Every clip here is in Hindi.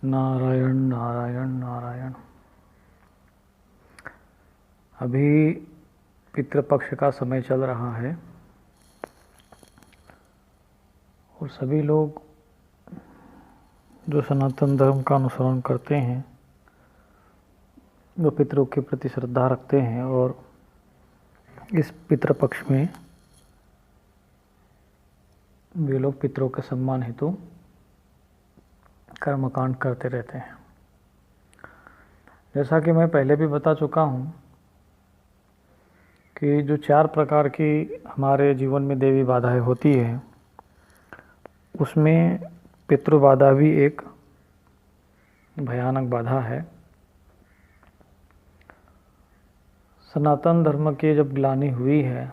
नारायण नारायण नारायण। अभी पितृपक्ष का समय चल रहा है और सभी लोग जो सनातन धर्म का अनुसरण करते हैं वो पितरों के प्रति श्रद्धा रखते हैं और इस पितृपक्ष में वे लोग पितरों के सम्मान हेतु कर्मकांड करते रहते हैं। जैसा कि मैं पहले भी बता चुका हूँ कि जो 4 प्रकार की हमारे जीवन में देवी बाधाएं होती है उसमें पितृ बाधा भी एक भयानक बाधा है। सनातन धर्म की जब ग्लानि हुई है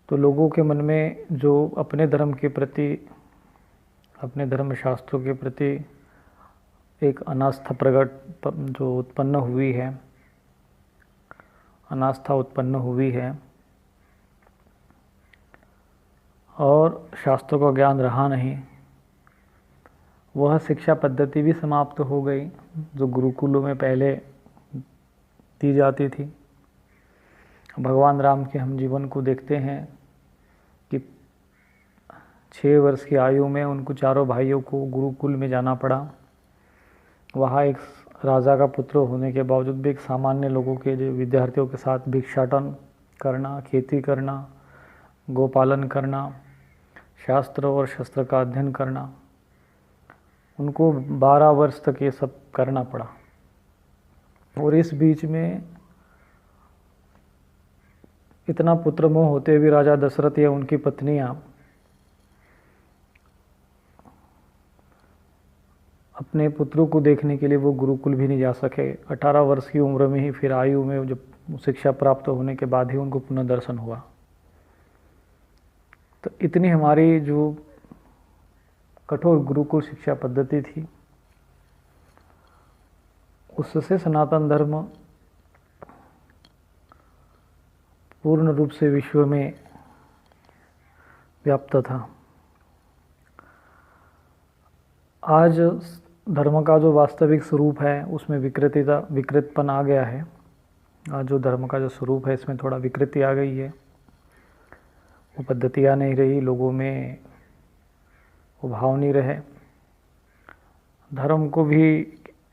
तो लोगों के मन में जो अपने धर्म के प्रति, अपने धर्म शास्त्रों के प्रति एक अनास्था जो उत्पन्न हुई है, अनास्था उत्पन्न हुई है और शास्त्रों का ज्ञान रहा नहीं, वह शिक्षा पद्धति भी समाप्त हो गई जो गुरुकुलों में पहले दी जाती थी। भगवान राम के हम जीवन को देखते हैं कि 6 वर्ष की आयु में उनको चारों भाइयों को गुरुकुल में जाना पड़ा। वहाँ एक राजा का पुत्र होने के बावजूद भी एक सामान्य लोगों के जो विद्यार्थियों के साथ भिक्षाटन करना, खेती करना, गोपालन करना, शास्त्र और शस्त्र का अध्ययन करना, उनको 12 वर्ष तक ये सब करना पड़ा। और इस बीच में इतना पुत्र मोह होते हुए राजा दशरथ या उनकी पत्नियां अपने पुत्रों को देखने के लिए वो गुरुकुल भी नहीं जा सके। 18 वर्ष की उम्र में ही, फिर आयु में जब शिक्षा प्राप्त होने के बाद ही उनको पुनः दर्शन हुआ। तो इतनी हमारी जो कठोर गुरुकुल शिक्षा पद्धति थी उससे सनातन धर्म पूर्ण रूप से विश्व में व्याप्त था। आज धर्म का जो वास्तविक स्वरूप है उसमें विकृतपन आ गया है। आज जो धर्म का जो स्वरूप है इसमें थोड़ा विकृति आ गई है, वो पद्धतियाँ नहीं रही, लोगों में वो भाव नहीं रहे। धर्म को भी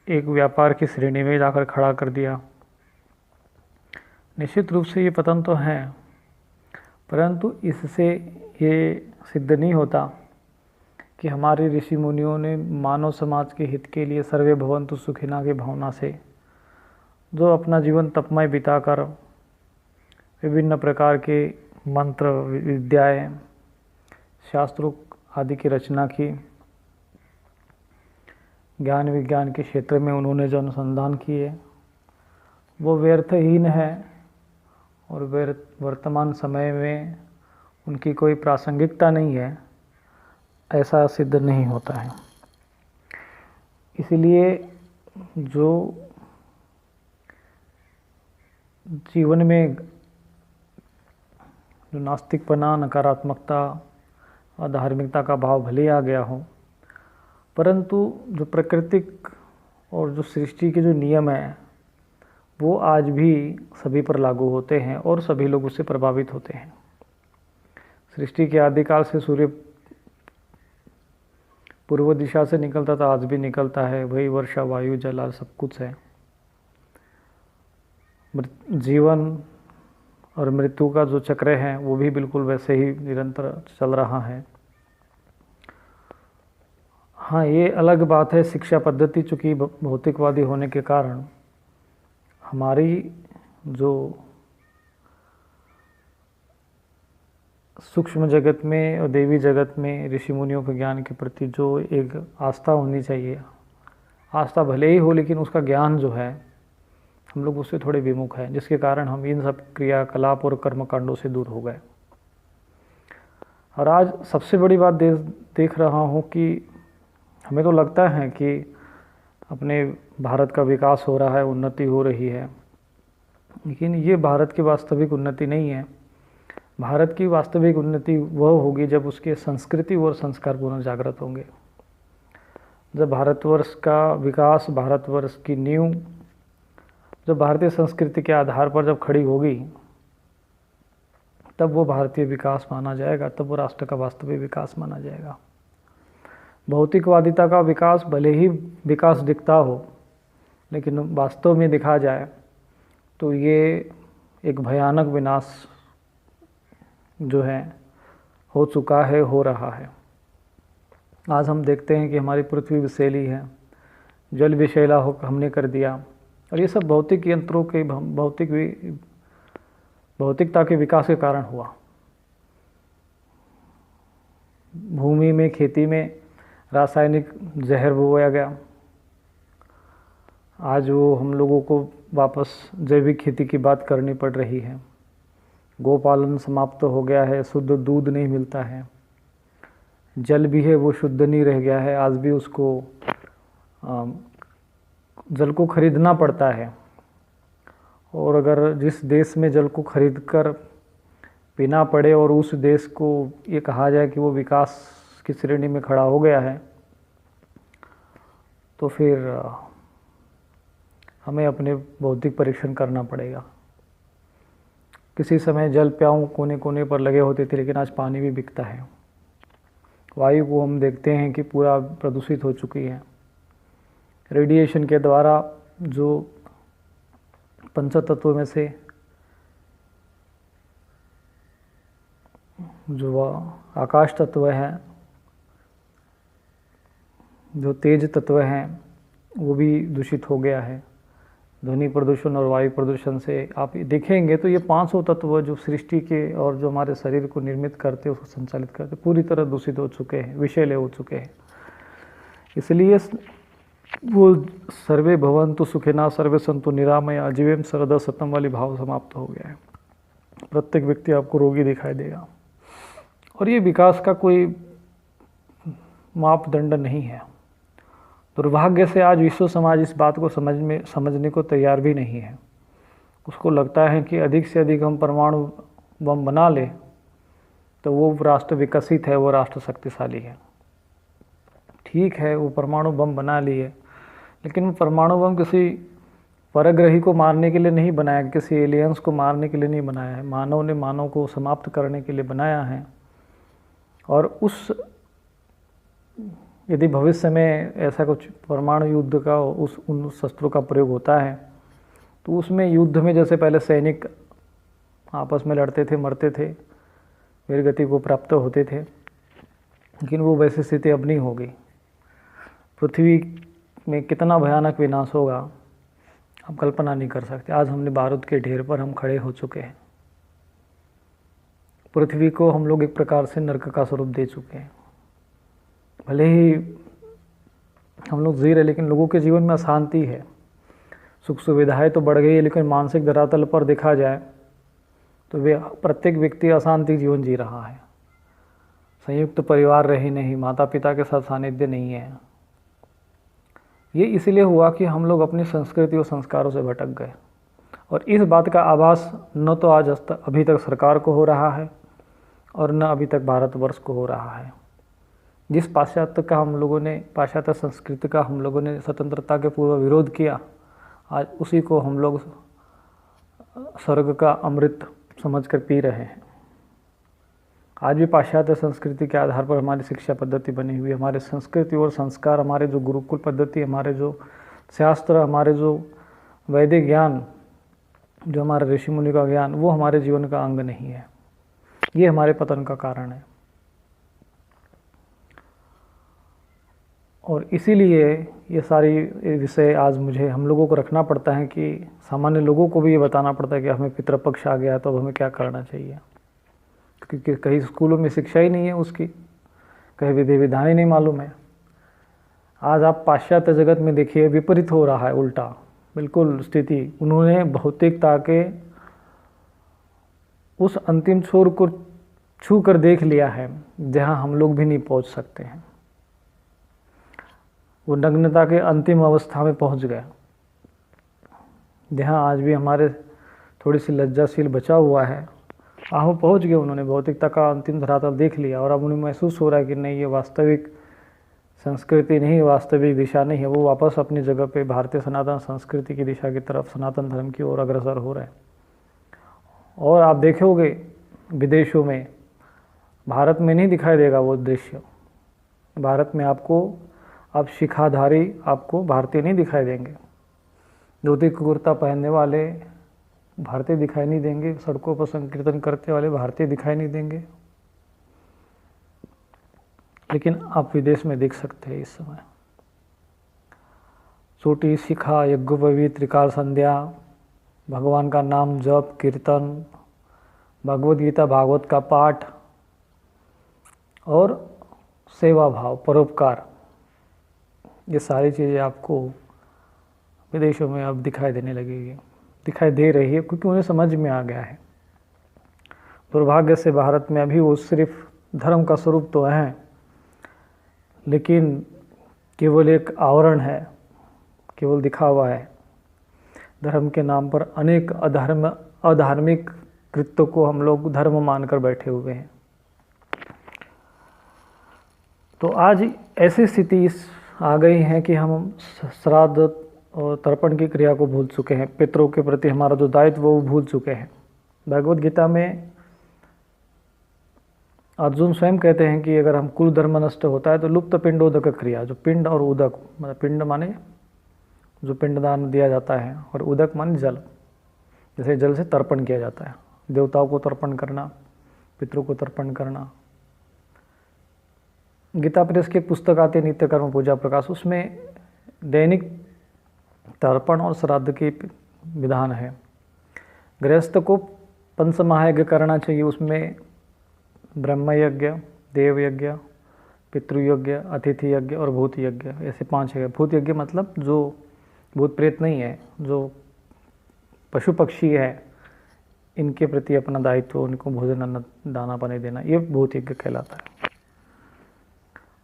एक व्यापार की श्रेणी में लाकर खड़ा कर दिया। निश्चित रूप से ये पतन तो है, परंतु इससे ये सिद्ध नहीं होता कि हमारे ऋषि मुनियों ने मानव समाज के हित के लिए सर्वे भवन्तु सुखिना की भावना से जो अपना जीवन तपमय बिताकर विभिन्न प्रकार के मंत्र, विद्याएं, शास्त्रों आदि की रचना की, ज्ञान विज्ञान के क्षेत्र में उन्होंने जो अनुसंधान किए वो व्यर्थहीन है और वर्तमान समय में उनकी कोई प्रासंगिकता नहीं है, ऐसा सिद्ध नहीं होता है। इसलिए जो जीवन में जो नास्तिकपना, नकारात्मकता और धार्मिकता का भाव भले आ गया हो, परंतु जो प्राकृतिक और जो सृष्टि के जो नियम हैं वो आज भी सभी पर लागू होते हैं और सभी लोग उससे प्रभावित होते हैं। सृष्टि के आदिकाल से सूर्य पूर्व दिशा से निकलता था, आज भी निकलता है। वही वर्षा, वायु, जल सब कुछ है। जीवन और मृत्यु का जो चक्र है वो भी बिल्कुल वैसे ही निरंतर चल रहा है। हाँ, ये अलग बात है, शिक्षा पद्धति चूँकि भौतिकवादी होने के कारण हमारी जो सूक्ष्म जगत में और देवी जगत में ऋषि मुनियों के ज्ञान के प्रति जो एक आस्था होनी चाहिए, आस्था भले ही हो लेकिन उसका ज्ञान जो है हम लोग उससे थोड़े विमुख हैं, जिसके कारण हम इन सब क्रियाकलाप और कर्मकांडों से दूर हो गए। और आज सबसे बड़ी बात देख रहा हूँ कि हमें तो लगता है कि अपने भारत का विकास हो रहा है, उन्नति हो रही है, लेकिन ये भारत की वास्तविक उन्नति नहीं है। भारत की वास्तविक उन्नति वह होगी जब उसके संस्कृति और संस्कार पुनः जागृत होंगे। जब भारतवर्ष का विकास, भारतवर्ष की नींव जब भारतीय संस्कृति के आधार पर जब खड़ी होगी, तब वो भारतीय विकास माना जाएगा, तब वो राष्ट्र का वास्तविक विकास माना जाएगा। भौतिकवादिता का विकास भले ही विकास दिखता हो, लेकिन वास्तव में देखा जाए तो ये एक भयानक विनाश जो है हो चुका है, हो रहा है। आज हम देखते हैं कि हमारी पृथ्वी विषैली है, जल विषैला हो हमने कर दिया, और ये सब भौतिक यंत्रों के भौतिकता के विकास के कारण हुआ। भूमि में, खेती में रासायनिक जहर बोया गया। आज वो हम लोगों को वापस जैविक खेती की बात करनी पड़ रही है। गोपालन समाप्त हो गया है, शुद्ध दूध नहीं मिलता है। जल भी है वो शुद्ध नहीं रह गया है, आज भी उसको जल को खरीदना पड़ता है। और अगर जिस देश में जल को खरीद कर पीना पड़े और उस देश को ये कहा जाए कि वो विकास की श्रेणी में खड़ा हो गया है, तो फिर हमें अपने बौद्धिक परीक्षण करना पड़ेगा। किसी समय जल प्याऊ कोने कोने पर लगे होते थे, लेकिन आज पानी भी बिकता है। वायु को हम देखते हैं कि पूरा प्रदूषित हो चुकी है। रेडिएशन के द्वारा जो पंचतत्व में से जो आकाश तत्व है, जो तेज तत्व हैं, वो भी दूषित हो गया है। ध्वनि प्रदूषण और वायु प्रदूषण से आप देखेंगे तो ये 500 तत्व जो सृष्टि के और जो हमारे शरीर को निर्मित करते, उसको संचालित करते, पूरी तरह दूषित हो चुके हैं, विषैले हो चुके हैं। इसलिए वो सर्वे भवन्तु सुखिनः सर्वे सन्तु निरामया जीवेम शरदः सतम वाली भाव समाप्त हो गया है। प्रत्येक व्यक्ति आपको रोगी दिखाई देगा, और ये विकास का कोई मापदंड नहीं है। दुर्भाग्य से आज विश्व समाज इस बात को समझने को तैयार भी नहीं है। उसको लगता है कि अधिक से अधिक हम परमाणु बम बना ले तो वो राष्ट्र विकसित है, वो राष्ट्र शक्तिशाली है। ठीक है, वो परमाणु बम बना लिए, लेकिन वो परमाणु बम किसी परग्रही को मारने के लिए नहीं बनाया, किसी एलियंस को मारने के लिए नहीं बनाया है। मानव ने मानव को समाप्त करने के लिए बनाया है। और यदि भविष्य में ऐसा कुछ परमाणु युद्ध का उन शस्त्रों का प्रयोग होता है, तो उसमें युद्ध में जैसे पहले सैनिक आपस में लड़ते थे, मरते थे, वीरगति को प्राप्त होते थे, लेकिन वो वैसी स्थिति अब नहीं होगी। पृथ्वी में कितना भयानक विनाश होगा आप कल्पना नहीं कर सकते। आज हमने बारूद के ढेर पर हम खड़े हो चुके हैं। पृथ्वी को हम लोग एक प्रकार से नरक का स्वरूप दे चुके हैं। भले ही हम लोग जी रहे, लेकिन लोगों के जीवन में अशांति है। सुख सुविधाएं तो बढ़ गई है, लेकिन मानसिक धरातल पर देखा जाए तो वे प्रत्येक व्यक्ति अशांति जीवन जी रहा है। संयुक्त परिवार रहे नहीं, माता पिता के साथ सानिध्य नहीं है। ये इसलिए हुआ कि हम लोग अपनी संस्कृति और संस्कारों से भटक गए। और इस बात का आभास न तो आज अभी तक सरकार को हो रहा है, और न अभी तक भारतवर्ष को हो रहा है। जिस पाश्चात्य संस्कृति का हम लोगों ने स्वतंत्रता के पूर्व विरोध किया, आज उसी को हम लोग स्वर्ग का अमृत समझकर पी रहे हैं। आज भी पाश्चात्य संस्कृति के आधार पर हमारी शिक्षा पद्धति बनी हुई है। हमारे संस्कृति और संस्कार, हमारे जो गुरुकुल पद्धति, हमारे जो शास्त्र, हमारे जो वैदिक ज्ञान, जो हमारा ऋषि मुनि का ज्ञान, वो हमारे जीवन का अंग नहीं है। ये हमारे पतन का कारण है। और इसीलिए ये सारी विषय आज हम लोगों को रखना पड़ता है कि सामान्य लोगों को भी ये बताना पड़ता है कि हमें पितृपक्ष आ गया, तो अब हमें क्या करना चाहिए। क्योंकि कई स्कूलों में शिक्षा ही नहीं है उसकी, कहीं विधि विधान ही नहीं मालूम है। आज आप पाश्चात्य जगत में देखिए, विपरीत हो रहा है, उल्टा बिल्कुल स्थिति। उन्होंने भौतिकता के उस अंतिम छोर को छू कर देख लिया है जहां हम लोग भी नहीं पहुंच सकते हैं। वो नग्नता के अंतिम अवस्था में पहुंच गया, जहां आज भी हमारे थोड़ी सी लज्जाशील बचा हुआ है। वहाँ पहुंच गए उन्होंने, भौतिकता का अंतिम धरातल देख लिया, और अब उन्हें महसूस हो रहा है कि नहीं, ये वास्तविक संस्कृति नहीं, वास्तविक दिशा नहीं है, वो वापस अपनी जगह पे भारतीय सनातन संस्कृति की दिशा की तरफ, सनातन धर्म की ओर अग्रसर हो रहे हैं। और आप देखोगे विदेशों में, भारत में नहीं दिखाई देगा वो दृश्य। भारत में आपको अब शिखाधारी आपको भारतीय नहीं दिखाई देंगे, धोती कुर्ता पहनने वाले भारतीय दिखाई नहीं देंगे, सड़कों पर संकीर्तन करते वाले भारतीय दिखाई नहीं देंगे। लेकिन आप विदेश में देख सकते हैं इस समय चोटी, शिखा, यज्ञोपवीत, त्रिकाल संध्या, भगवान का नाम जप, कीर्तन, भगवद गीता भागवत का पाठ और सेवा भाव, परोपकार, ये सारी चीज़ें आपको विदेशों में अब दिखाई देने लगेगी, दिखाई दे रही है, क्योंकि उन्हें समझ में आ गया है। दुर्भाग्य से भारत में अभी वो सिर्फ धर्म का स्वरूप तो है, लेकिन केवल एक आवरण है, केवल दिखावा है। धर्म के नाम पर अनेक अधार्मिक कृत्यों को हम लोग धर्म मानकर बैठे हुए हैं। तो आज ऐसी स्थिति आ गई है कि हम श्राद्ध और तर्पण की क्रिया को भूल चुके हैं, पितरों के प्रति हमारा जो दायित्व वो भूल चुके हैं। भगवद गीता में अर्जुन स्वयं कहते हैं कि अगर हम कुल धर्म नष्ट होता है तो लुप्त पिंडोदक क्रिया, जो पिंड और उदक, मतलब पिंड माने जो पिंडदान दिया जाता है, और उदक माने जल, जैसे जल से तर्पण किया जाता है, देवताओं को तर्पण करना, पितरों को तर्पण करना। गीता प्रेस की पुस्तक आती है नित्य कर्म पूजा प्रकाश, उसमें दैनिक तर्पण और श्राद्ध के विधान है। गृहस्थ को पंचमहायज्ञ करना चाहिए, उसमें ब्रह्म यज्ञ, देव यज्ञ, पितृयज्ञ, अतिथि यज्ञ और भूत यज्ञ, ऐसे 5 यज्ञ। भूत यज्ञ मतलब जो भूत प्रेत नहीं है, जो पशु पक्षी है, इनके प्रति अपना दायित्व, उनको भोजन अन्न दाना पानी देना, ये भूत यज्ञ कहलाता है।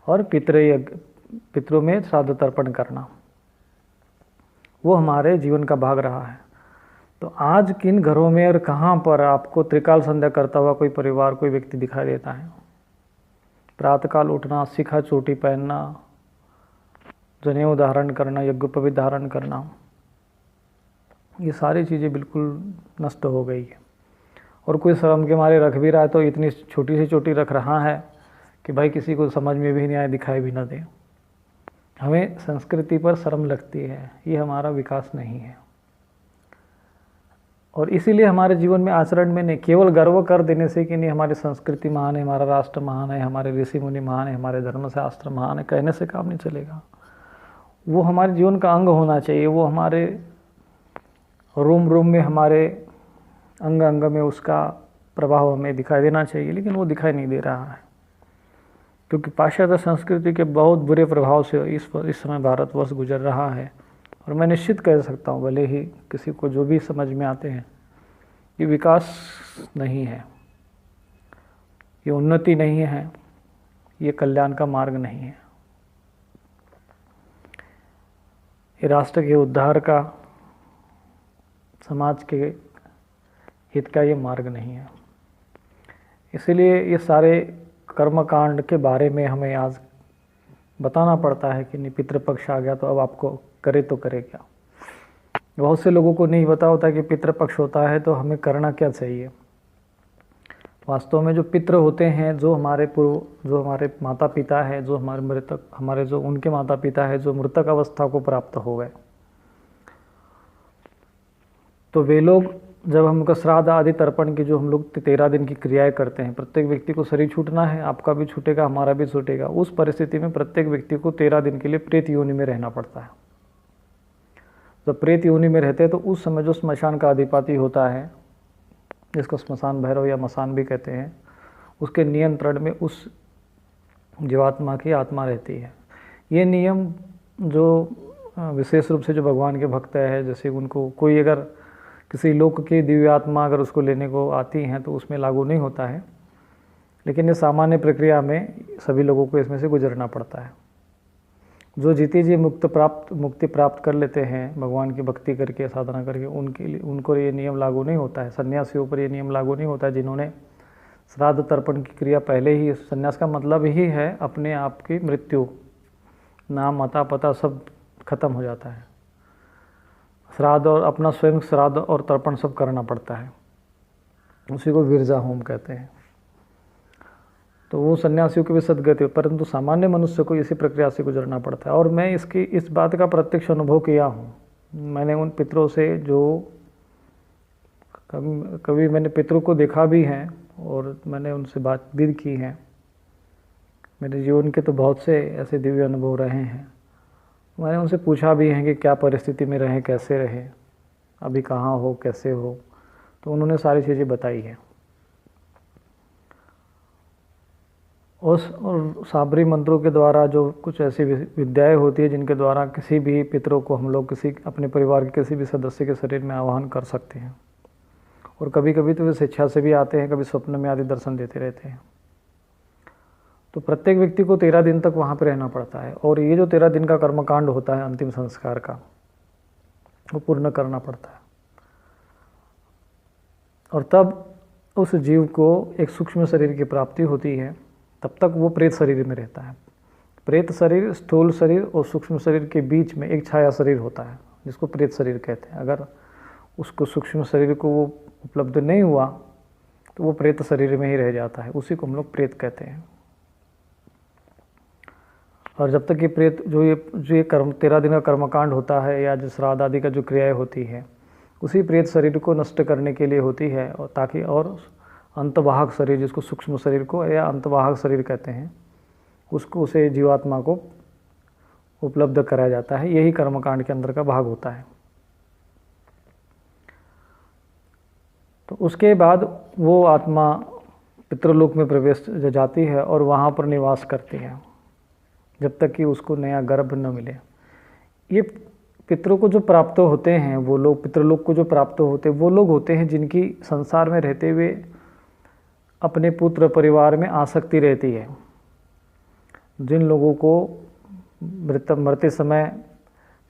और पितृयज्ञ, पितरों में श्राद्ध तर्पण करना, वो हमारे जीवन का भाग रहा है। तो आज किन घरों में और कहाँ पर आपको त्रिकाल संध्या करता हुआ कोई परिवार, कोई व्यक्ति दिखाई देता है? प्रातःकाल उठना, शिखा चोटी पहनना, जनेऊ धारण करना, यज्ञोपवीत धारण करना, ये सारी चीज़ें बिल्कुल नष्ट हो गई है। और कोई शर्म के मारे रख भी रहा है तो इतनी छोटी सी चोटी रख रहा है कि भाई किसी को समझ में भी नहीं आए, दिखाई भी ना दे। हमें संस्कृति पर शर्म लगती है, ये हमारा विकास नहीं है। और इसीलिए हमारे जीवन में, आचरण में नहीं, केवल गर्व कर देने से कि नहीं हमारी संस्कृति महान है, हमारा राष्ट्र महान है, हमारे ऋषि मुनि महान है, हमारे धर्मशास्त्र महान है, कहने से काम नहीं चलेगा। वो हमारे जीवन का अंग होना चाहिए, वो हमारे रूम रूम में, हमारे अंग अंग में उसका प्रभाव हमें दिखाई देना चाहिए, लेकिन वो दिखाई नहीं दे रहा है, क्योंकि पाश्चात्य संस्कृति के बहुत बुरे प्रभाव से इस समय भारतवर्ष गुजर रहा है। और मैं निश्चित कह सकता हूँ, भले ही किसी को जो भी समझ में आते हैं, ये विकास नहीं है, ये उन्नति नहीं है, ये कल्याण का मार्ग नहीं है, ये राष्ट्र के उद्धार का, समाज के हित का ये मार्ग नहीं है। इसलिए ये सारे कर्मकांड के बारे में हमें आज बताना पड़ता है कि नहीं, पितृपक्ष आ गया तो अब आपको करे तो करे क्या। बहुत से लोगों को नहीं पता होता कि पितृपक्ष होता है तो हमें करना क्या चाहिए। वास्तव में जो पितृ होते हैं, जो हमारे पूर्व, जो हमारे माता पिता है, जो हमारे मृतक, हमारे जो उनके माता पिता है जो मृतक अवस्था को प्राप्त हो गए, तो वे लोग जब हमको श्राद्ध आदि तर्पण की जो हम लोग 13 दिन की क्रियाएं करते हैं, प्रत्येक व्यक्ति को शरीर छूटना है, आपका भी छूटेगा, हमारा भी छूटेगा। उस परिस्थिति में प्रत्येक व्यक्ति को 13 दिन के लिए प्रेत योनि में रहना पड़ता है। जब प्रेत योनि में रहते हैं तो उस समय जो स्मशान का अधिपति होता है, जिसको स्मशान भैरव या मसान भी कहते हैं, उसके नियंत्रण में उस जीवात्मा की आत्मा रहती है। ये नियम जो विशेष रूप से जो भगवान के भक्त है, जैसे उनको कोई अगर किसी लोक की दिव्य आत्मा अगर उसको लेने को आती हैं तो उसमें लागू नहीं होता है, लेकिन ये सामान्य प्रक्रिया में सभी लोगों को इसमें से गुजरना पड़ता है। जो जीते जी मुक्ति प्राप्त कर लेते हैं भगवान की भक्ति करके, साधना करके, उनके लिए, उनको ये नियम लागू नहीं होता है। सन्यासियों पर ये नियम लागू नहीं होता है जिन्होंने श्राद्ध तर्पण की क्रिया पहले ही, सन्यास का मतलब ही है अपने आप की मृत्यु, नाम अता पता सब खत्म हो जाता है। श्राद्ध और अपना स्वयं श्राद्ध और तर्पण सब करना पड़ता है, उसी को विरजा होम कहते हैं। तो वो सन्यासियों की भी सदगति, परंतु सामान्य मनुष्य को इसी प्रक्रिया से गुजरना पड़ता है। और मैं इस बात का प्रत्यक्ष अनुभव किया हूँ। मैंने उन पितरों से जो कभी मैंने पितरों को देखा भी है और मैंने उनसे बात भी की है। मेरे जीवन के तो बहुत से ऐसे दिव्य अनुभव रहे हैं। मैंने उनसे पूछा भी है कि क्या परिस्थिति में रहें, कैसे रहें, अभी कहाँ हो, कैसे हो, तो उन्होंने सारी चीज़ें बताई है। और साबरी मंत्रों के द्वारा जो कुछ ऐसी विद्याएं होती है जिनके द्वारा किसी भी पितरों को हम लोग किसी अपने परिवार के किसी भी सदस्य के शरीर में आवाहन कर सकते हैं। और कभी कभी तो वे स्वेच्छा से भी आते हैं, कभी स्वप्न में आदि दर्शन देते रहते हैं। तो प्रत्येक व्यक्ति को 13 दिन तक वहाँ पर रहना पड़ता है। और ये जो 13 दिन का कर्मकांड होता है अंतिम संस्कार का, वो पूर्ण करना पड़ता है। और तब उस जीव को एक सूक्ष्म शरीर की प्राप्ति होती है। तब तक वो प्रेत शरीर में रहता है। प्रेत शरीर, स्थूल शरीर और सूक्ष्म शरीर के बीच में एक छाया शरीर होता है जिसको प्रेत शरीर कहते हैं। अगर उसको सूक्ष्म शरीर को वो उपलब्ध नहीं हुआ तो वो प्रेत शरीर में ही रह जाता है, उसी को हम लोग प्रेत कहते हैं। और जब तक ये प्रेत जो ये कर्म 13 दिन का कर्मकांड होता है या जो श्राद्ध आदि का जो क्रियाएँ होती है, उसी प्रेत शरीर को नष्ट करने के लिए होती है। और ताकि और अंतवाहक शरीर, जिसको सूक्ष्म शरीर को या अंतवाहक शरीर कहते हैं, उसको उसे जीवात्मा को उपलब्ध कराया जाता है। यही कर्मकांड के अंदर का भाग होता है। तो उसके बाद वो आत्मा पितृलोक में प्रवेश जाती है और वहाँ पर निवास करती है जब तक कि उसको नया गर्भ न मिले। ये पितरों को जो प्राप्त होते हैं, वो लोग पितृलोक को जो प्राप्त होते हैं वो लोग होते हैं जिनकी संसार में रहते हुए अपने पुत्र परिवार में आसक्ति रहती है। जिन लोगों को मरते समय,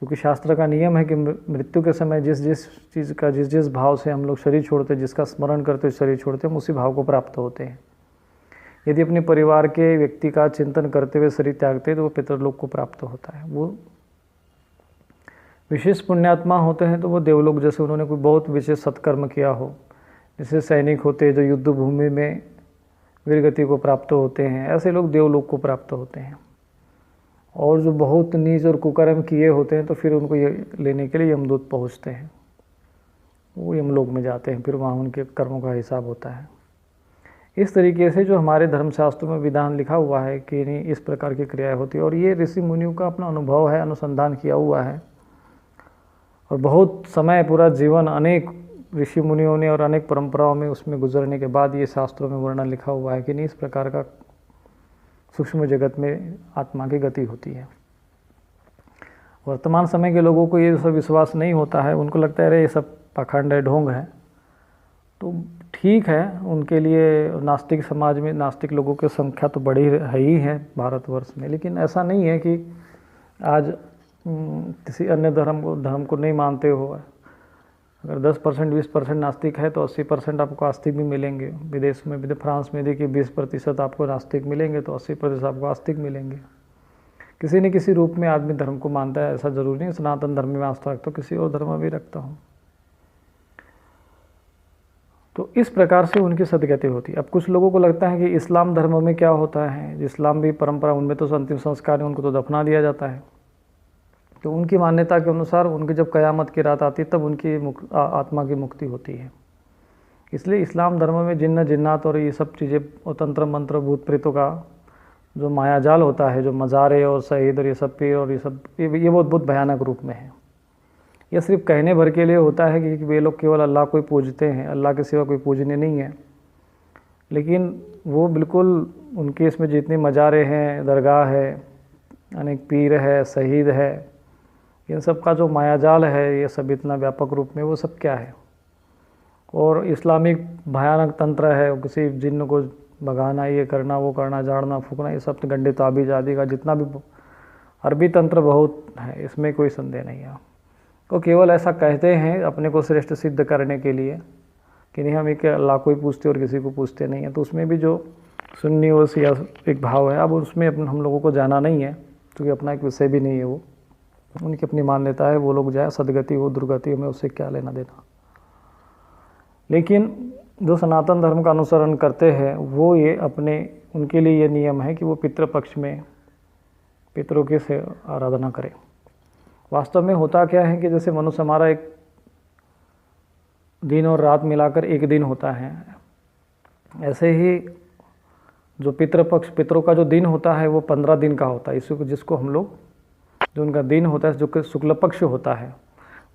क्योंकि शास्त्र का नियम है कि मृत्यु के समय जिस चीज़ का जिस भाव से हम लोग शरीर छोड़ते, जिसका स्मरण करते शरीर छोड़ते, हम उसी भाव को प्राप्त होते हैं। यदि अपने परिवार के व्यक्ति का चिंतन करते हुए शरीर त्यागते तो वो पितृलोक को प्राप्त होता है। वो विशेष पुण्यात्मा होते हैं तो वो देवलोक, जैसे उन्होंने कोई बहुत विशेष सत्कर्म किया हो, जैसे सैनिक होते हैं जो युद्ध भूमि में वीरगति को प्राप्त होते हैं, ऐसे लोग देवलोक को प्राप्त होते हैं। और जो बहुत नीच और कुकर्म किए होते हैं तो फिर उनको ये लेने के लिए यमदूत पहुँचते हैं, वो यमलोक में जाते हैं, फिर वहाँ उनके कर्मों का हिसाब होता है। इस तरीके से जो हमारे धर्मशास्त्रों में विधान लिखा हुआ है कि नहीं इस प्रकार की क्रियाएँ होती है। और ये ऋषि मुनियों का अपना अनुभव है, अनुसंधान किया हुआ है। और बहुत समय, पूरा जीवन अनेक ऋषि मुनियों ने और अनेक परंपराओं में उसमें गुजरने के बाद ये शास्त्रों में वर्णन लिखा हुआ है कि नहीं इस प्रकार का सूक्ष्म जगत में आत्मा की गति होती है। वर्तमान समय के लोगों को ये सब विश्वास नहीं होता है, उनको लगता है अरे ये सब पाखंड है, ढोंग है। तो ठीक है, उनके लिए नास्तिक समाज में नास्तिक लोगों की संख्या तो बड़ी है ही है भारतवर्ष में। लेकिन ऐसा नहीं है कि आज किसी अन्य धर्म को नहीं मानते हो। अगर 10% 20% नास्तिक है तो 80% आपको आस्तिक भी मिलेंगे। विदेश में, फ्रांस में देखिए 20% आपको नास्तिक मिलेंगे तो 80% आपको आस्तिक मिलेंगे। किसी न किसी रूप में आदमी धर्म को मानता है, ऐसा जरूरी नहीं सनातन धर्म में आस्था रखता हूँ, किसी और धर्म में भी रखता हूँ। तो इस प्रकार से उनकी सदगति होती है। अब कुछ लोगों को लगता है कि इस्लाम धर्म में क्या होता है, इस्लाम भी परंपरा, उनमें तो अंतिम संस्कार है, उनको तो दफना दिया जाता है। तो उनकी मान्यता के अनुसार उनकी जब क़यामत की रात आती है तब उनकी आत्मा की मुक्ति होती है। इसलिए इस्लाम धर्म में जिन्न जिन्नात और ये सब चीज़ें और तंत्र मंत्र भूत प्रेतों का जो मायाजाल होता है, जो मज़ारे और शहीद और ये सब पीर और ये सब, ये बहुत भयानक रूप में है। यह सिर्फ कहने भर के लिए होता है कि वे लोग केवल अल्लाह को ही पूजते हैं, अल्लाह के सिवा कोई पूजने नहीं है। लेकिन वो बिल्कुल उनके इसमें जितने मज़ारे हैं, दरगाह है, अनेक पीर है, शहीद है, इन सब का जो मायाजाल है, ये सब इतना व्यापक रूप में, वो सब क्या है। और इस्लामिक भयानक तंत्र है, किसी जिन्न को भगाना, ये करना, वो करना, झाड़ना फूकना, ये सब गंडे ताबीज आदि का जितना भी अरबी तंत्र बहुत है, इसमें कोई संदेह नहीं है। वो केवल ऐसा कहते हैं अपने को श्रेष्ठ सिद्ध करने के लिए कि नहीं हम एक अल्लाह को ही पूछते और किसी को पूछते नहीं है। तो उसमें भी जो सुन्नी और शिया एक भाव है, अब उसमें हम लोगों को जाना नहीं है, क्योंकि अपना एक विषय भी नहीं है वो, उनकी अपनी मान्यता है, वो लोग जाए सदगति हो दुर्गति, हमें उससे क्या लेना देना। लेकिन जो सनातन धर्म का अनुसरण करते हैं वो ये अपने, उनके लिए ये नियम है कि वो पितृपक्ष में पितरों की से आराधना करें। वास्तव में होता क्या है कि जैसे मनुष्य हमारा एक दिन और रात मिलाकर एक दिन होता है, ऐसे ही जो पितृपक्ष पितरों का जो दिन होता है वो 15 दिन का होता है। इसी जिसको हम लोग, जो उनका दिन होता है जो कि शुक्ल पक्ष होता है,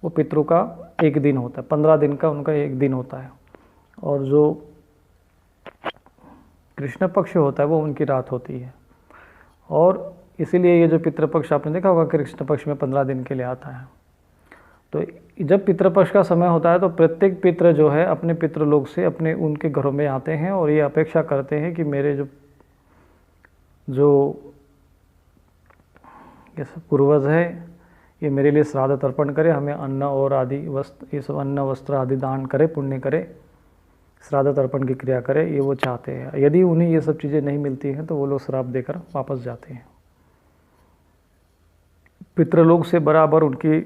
वो पितरों का एक दिन होता है, 15 दिन का उनका एक दिन होता है। और जो कृष्ण पक्ष होता है वो उनकी रात होती है। और इसीलिए ये जो पितृपक्ष आपने देखा होगा कृष्ण पक्ष में 15 दिन के लिए आता है। तो जब पितृपक्ष का समय होता है तो प्रत्येक पितृ जो है अपने पितृलोक से अपने उनके घरों में आते हैं और ये अपेक्षा करते हैं कि मेरे जो ये सब पूर्वज है ये मेरे लिए श्राद्ध तर्पण करे, हमें अन्न और आदि वस्त्र, ये सब अन्न वस्त्र आदि दान करे, पुण्य करे, श्राद्ध तर्पण की क्रिया करे, ये वो चाहते हैं। यदि उन्हें ये सब चीज़ें नहीं मिलती हैं तो वो लोग श्राप देकर वापस जाते हैं। पितृलोक से बराबर उनकी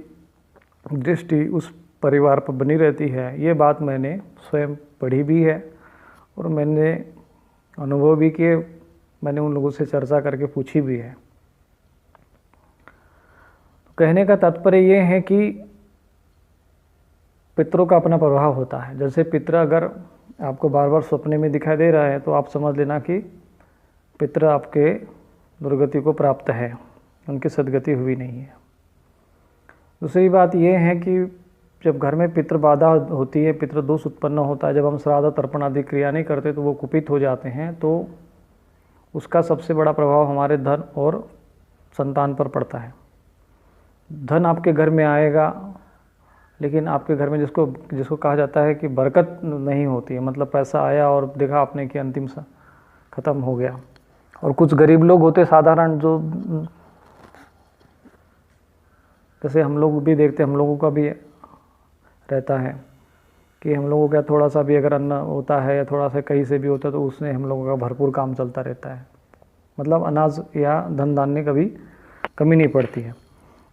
दृष्टि उस परिवार पर बनी रहती है। ये बात मैंने स्वयं पढ़ी भी है और मैंने अनुभव भी किए, मैंने उन लोगों से चर्चा करके पूछी भी है। कहने का तात्पर्य ये है कि पितरों का अपना प्रभाव होता है। जैसे पितर अगर आपको बार बार सपने में दिखाई दे रहा है तो आप समझ लेना कि पितर आपके दुर्गति को प्राप्त है, उनकी सदगति हुई नहीं है। दूसरी बात यह है कि जब घर में पितृ बाधा होती है, पितृ दोष उत्पन्न होता है, जब हम श्राद्ध तर्पण आदि क्रिया नहीं करते तो वो कुपित हो जाते हैं, तो उसका सबसे बड़ा प्रभाव हमारे धन और संतान पर पड़ता है। धन आपके घर में आएगा लेकिन आपके घर में जिसको कहा जाता है कि बरकत नहीं होती है, मतलब पैसा आया और देखा आपने कि अंतिम सा खत्म हो गया। और कुछ गरीब लोग होते साधारण, जो जैसे हम लोग भी देखते, हम लोगों का भी रहता है कि हम लोगों का थोड़ा सा भी अगर अन्न होता है या थोड़ा सा कहीं से भी होता है तो उसमें हम लोगों का भरपूर काम चलता रहता है, मतलब अनाज या धन धान्य कभी कमी नहीं पड़ती है।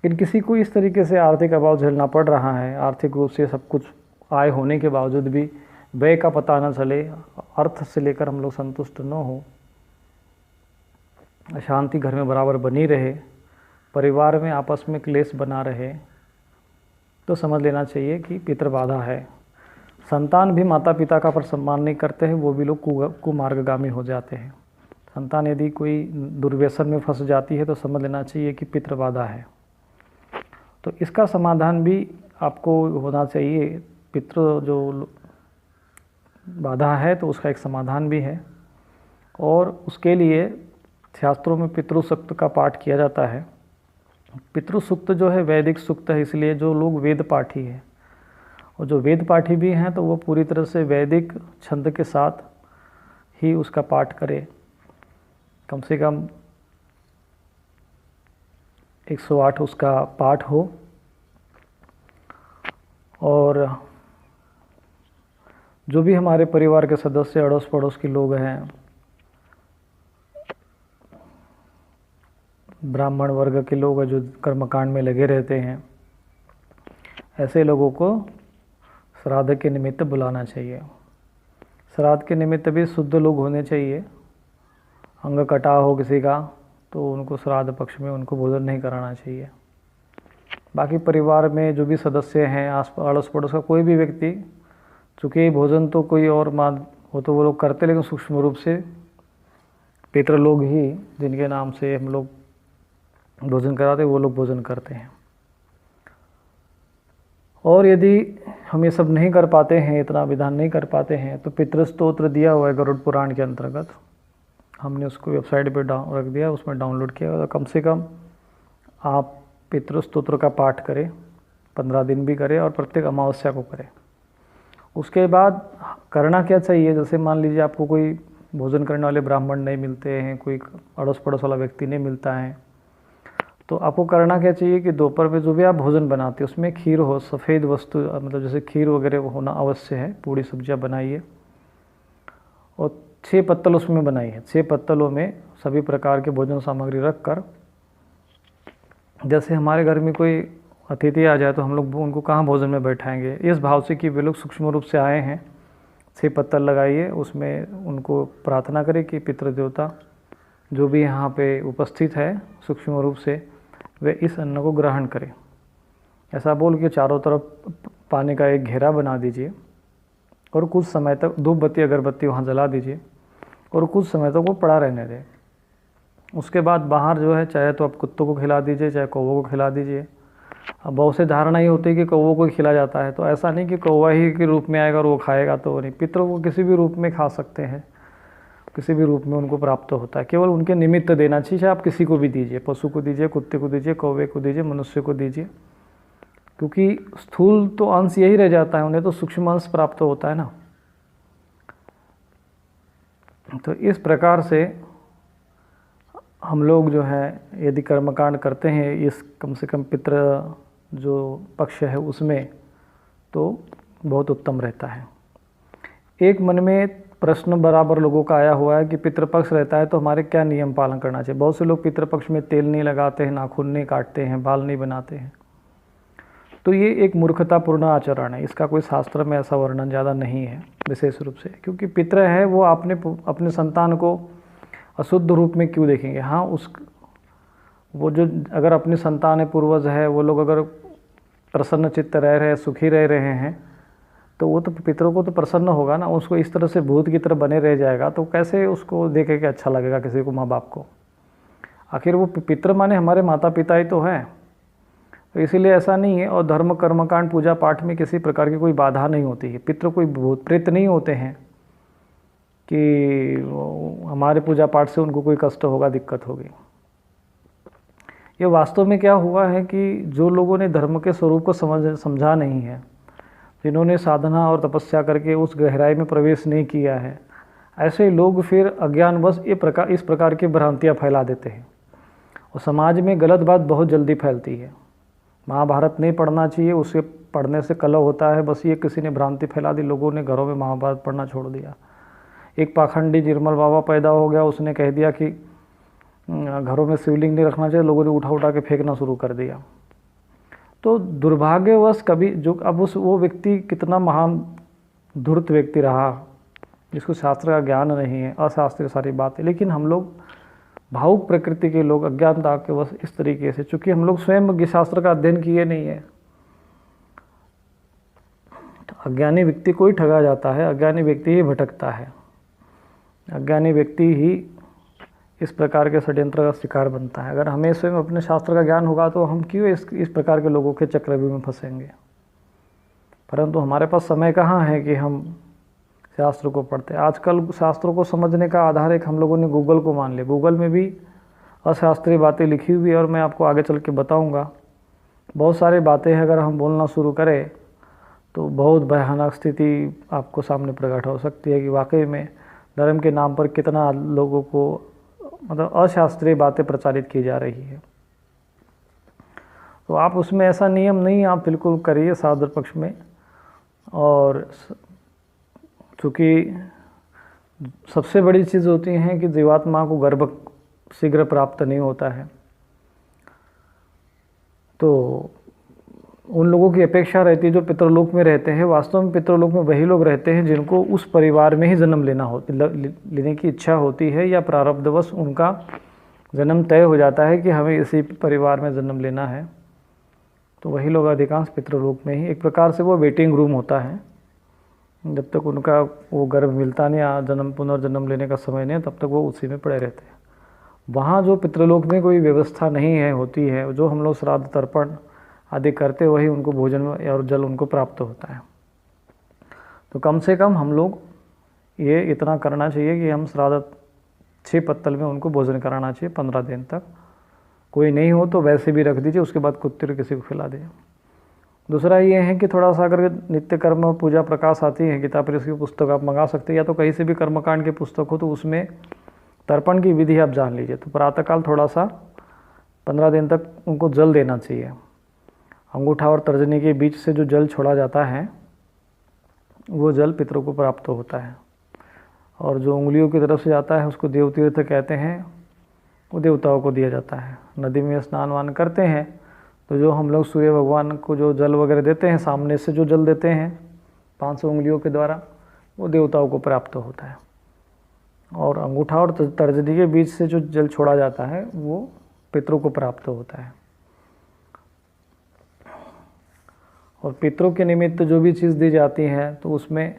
लेकिन किसी को इस तरीके से आर्थिक अभाव झेलना पड़ रहा है, आर्थिक रूप से सब कुछ आय होने के बावजूद भी व्यय का पता न चले, अर्थ से लेकर हम लोग संतुष्ट न हो, अशांति घर में बराबर बनी रहे, परिवार में आपस में क्लेश बना रहे, तो समझ लेना चाहिए कि पितृबाधा है। संतान भी माता पिता का पर सम्मान नहीं करते हैं, वो भी लोग कुमार्गगामी हो जाते हैं। संतान यदि कोई दुर्व्यसन में फंस जाती है तो समझ लेना चाहिए कि पितृबाधा है। तो इसका समाधान भी आपको होना चाहिए। पितृ जो बाधा है तो उसका एक समाधान भी है, और उसके लिए शास्त्रों में पितृ सूक्त का पाठ किया जाता है। पितृ सूक्त जो है वैदिक सूक्त है, इसलिए जो लोग वेद पाठी है और जो वेद पाठी भी हैं तो वो पूरी तरह से वैदिक छंद के साथ ही उसका पाठ करें। कम से कम 108 उसका पाठ हो, और जो भी हमारे परिवार के सदस्य अड़ोस पड़ोस के लोग हैं, ब्राह्मण वर्ग के लोग हैं जो कर्मकांड में लगे रहते हैं, ऐसे लोगों को श्राद्ध के निमित्त बुलाना चाहिए। श्राद्ध के निमित्त भी शुद्ध लोग होने चाहिए। अंग कटा हो किसी का तो उनको श्राद्ध पक्ष में उनको भोजन नहीं कराना चाहिए। बाकी परिवार में जो भी सदस्य हैं, अड़ोस पड़ोस का कोई भी व्यक्ति, चूँकि भोजन तो कोई और मान हो तो वो लोग करते, लेकिन सूक्ष्म रूप से पितृ लोग ही जिनके नाम से हम लोग भोजन कराते वो लोग भोजन करते हैं। और यदि हम ये सब नहीं कर पाते हैं, इतना विधान नहीं कर पाते हैं, तो पितृ स्तोत्र दिया हुआ है गरुड़ पुराण के अंतर्गत, हमने उसको वेबसाइट पे रख दिया, उसमें डाउनलोड किया। तो कम से कम आप पितृ स्तोत्र का पाठ करें, 15 दिन भी करें और प्रत्येक अमावस्या को करें। उसके बाद करना क्या चाहिए, जैसे मान लीजिए आपको कोई भोजन करने वाले ब्राह्मण नहीं मिलते हैं, कोई अड़ोस पड़ोस वाला व्यक्ति नहीं मिलता है, तो आपको करना क्या चाहिए कि दोपहर में जो भी आप भोजन बनाते हैं उसमें खीर हो, सफ़ेद वस्तु, मतलब जैसे खीर वगैरह होना अवश्य है, पूरी सब्जियां बनाइए और 6 पत्तल उसमें बनाइए। 6 पत्तलों में सभी प्रकार के भोजन सामग्री रख कर जैसे हमारे घर में कोई अतिथि आ जाए तो हम लोग उनको कहाँ भोजन में बैठाएंगे, इस भाव से कि वे लोग सूक्ष्म रूप से आए हैं। 6 पत्तल लगाइए, उसमें उनको प्रार्थना करें कि पितृ देवता जो भी यहाँ पे उपस्थित है सूक्ष्म रूप से, वे इस अन्न को ग्रहण करें। ऐसा बोल के चारों तरफ पानी का एक घेरा बना दीजिए और कुछ समय तक धूप बत्ती अगरबत्ती वहाँ जला दीजिए और कुछ समय तक वो पड़ा रहने दें। उसके बाद बाहर जो है, चाहे तो आप कुत्तों को खिला दीजिए, चाहे कौवों को खिला दीजिए। अब बहुत से धारणा ये होती है कि कौवों को खिला जाता है, तो ऐसा नहीं कि कौवा ही के रूप में आएगा और वो खाएगा, तो नहीं। पितरों को किसी भी रूप में खा सकते हैं, किसी भी रूप में उनको प्राप्त होता है। केवल उनके निमित्त देना चाहिए। आप किसी को भी दीजिए, पशु को दीजिए, कुत्ते को दीजिए, कौवे को दीजिए, मनुष्य को दीजिए, क्योंकि स्थूल तो अंश यही रह जाता है, उन्हें तो सूक्ष्म अंश प्राप्त होता है ना। तो इस प्रकार से हम लोग जो है यदि कर्मकांड करते हैं इस कम से कम पितृ जो पक्ष है उसमें, तो बहुत उत्तम रहता है। एक मन में प्रश्न बराबर लोगों का आया हुआ है कि पितृपक्ष रहता है तो हमारे क्या नियम पालन करना चाहिए। बहुत से लोग पितृपक्ष में तेल नहीं लगाते हैं, नाखून नहीं काटते हैं, बाल नहीं बनाते हैं। तो ये एक मूर्खतापूर्ण आचरण है। इसका कोई शास्त्र में ऐसा वर्णन ज़्यादा नहीं है विशेष रूप से, क्योंकि पितृ है वो अपने संतान को अशुद्ध रूप में क्यों देखेंगे। हाँ, वो जो अगर अपनी संतान है, पूर्वज है, वो लोग अगर प्रसन्न चित्त रह रहे हैं, सुखी रह रहे हैं, तो वो तो पितरों को तो प्रसन्न होगा ना। उसको इस तरह से भूत की तरह बने रह जाएगा तो कैसे उसको देखे के अच्छा लगेगा किसी को, माँ बाप को। आखिर वो पितर माने हमारे माता पिता ही तो हैं। तो इसीलिए ऐसा नहीं है। और धर्म कर्मकांड पूजा पाठ में किसी प्रकार की कोई बाधा नहीं होती है। पितृ कोई भूत प्रेत नहीं होते हैं कि हमारे पूजा पाठ से उनको कोई कष्ट होगा, दिक्कत होगी। ये वास्तव में क्या हुआ है कि जो लोगों ने धर्म के स्वरूप को समझा नहीं है, जिन्होंने साधना और तपस्या करके उस गहराई में प्रवेश नहीं किया है, ऐसे लोग फिर अज्ञानवश इस प्रकार की भ्रांतियाँ फैला देते हैं और समाज में गलत बात बहुत जल्दी फैलती है। महाभारत नहीं पढ़ना चाहिए, उसे पढ़ने से कलह होता है। बस ये किसी ने भ्रांति फैला दी, लोगों ने घरों में महाभारत पढ़ना छोड़ दिया। एक पाखंडी निर्मल बाबा पैदा हो गया, उसने कह दिया कि घरों में शिवलिंग नहीं रखना चाहिए, लोगों ने उठा उठा के फेंकना शुरू कर दिया। तो दुर्भाग्यवश कभी जो अब वो व्यक्ति कितना महान धूर्त व्यक्ति रहा, जिसको शास्त्र का ज्ञान नहीं है, अशास्त्रीय सारी बातें। लेकिन हम लोग भावुक प्रकृति के लोग अज्ञानता के वश इस तरीके से, चूँकि हम लोग स्वयं शास्त्र का अध्ययन किए नहीं है, तो अज्ञानी व्यक्ति को ही ठगा जाता है, अज्ञानी व्यक्ति ही भटकता है, अज्ञानी व्यक्ति ही इस प्रकार के षड्यंत्र का शिकार बनता है। अगर हमें स्वयं अपने शास्त्र का ज्ञान होगा तो हम क्यों इस प्रकार के लोगों के चक्रव्यूह में फंसेंगे। परंतु हमारे पास समय कहाँ है कि हम शास्त्र को पढ़ते। आजकल शास्त्रों को समझने का आधार एक हम लोगों ने गूगल को मान लिया। गूगल में भी अशास्त्रीय बातें लिखी हुई है और मैं आपको आगे चल के बताऊँगा। बहुत सारी बातें हैं, अगर हम बोलना शुरू करें तो बहुत भयानक स्थिति आपको सामने प्रकट हो सकती है कि वाकई में धर्म के नाम पर कितना लोगों को मतलब अशास्त्रीय बातें प्रचारित की जा रही है। तो आप उसमें ऐसा नियम नहीं, आप बिल्कुल करिए साधु पक्ष में। और चूँकि सबसे बड़ी चीज़ होती है कि जीवात्मा को गर्भ शीघ्र प्राप्त नहीं होता है, तो उन लोगों की अपेक्षा रहती है जो पितृलोक में रहते हैं। वास्तव में पितृलोक में वही लोग रहते हैं जिनको उस परिवार में ही जन्म लेने की इच्छा होती है, या प्रारब्धवश उनका जन्म तय हो जाता है कि हमें इसी परिवार में जन्म लेना है। तो वही लोग अधिकांश पितृलोक में ही, एक प्रकार से वो वेटिंग रूम होता है। जब तक उनका वो गर्भ मिलता नहीं, पुनर्जन्म लेने का समय नहीं, तब तक वो उसी में पड़े रहते हैं। वहाँ जो पितृलोक में कोई व्यवस्था नहीं है होती है, जो हम लोग श्राद्ध तर्पण आदि करते, वही उनको भोजन और जल उनको प्राप्त होता है। तो कम से कम हम लोग ये इतना करना चाहिए कि हम श्राद्ध 6 पत्तल में उनको भोजन कराना चाहिए 15 दिन तक। कोई नहीं हो तो वैसे भी रख दीजिए, उसके बाद कुत्ते किसी को खिला दीजिए। दूसरा ये है कि थोड़ा सा अगर नित्य कर्म पूजा प्रकाश आती है किताब पर, इसकी पुस्तक आप मंगा सकते हैं, या तो कहीं से भी कर्मकांड की पुस्तक हो तो उसमें तर्पण की विधि आप जान लीजिए। तो प्रातःकाल थोड़ा सा 15 दिन तक उनको जल देना चाहिए। अंगूठा और तर्जनी के बीच से जो जल छोड़ा जाता है वो जल पितरों को प्राप्त होता है, और जो उंगलियों की तरफ से जाता है उसको देवतीर्थ कहते हैं। वो देवताओं को दिया जाता है। नदी में स्नान वान करते हैं तो जो हम लोग सूर्य भगवान को जो जल वगैरह देते हैं, सामने से जो जल देते हैं 500 उंगलियों के द्वारा, वो देवताओं को प्राप्त होता है। और अंगूठा और तर्जनी के बीच से जो जल छोड़ा जाता है वो पितरों को प्राप्त होता है। और पितरों के निमित्त जो भी चीज़ दी जाती है तो उसमें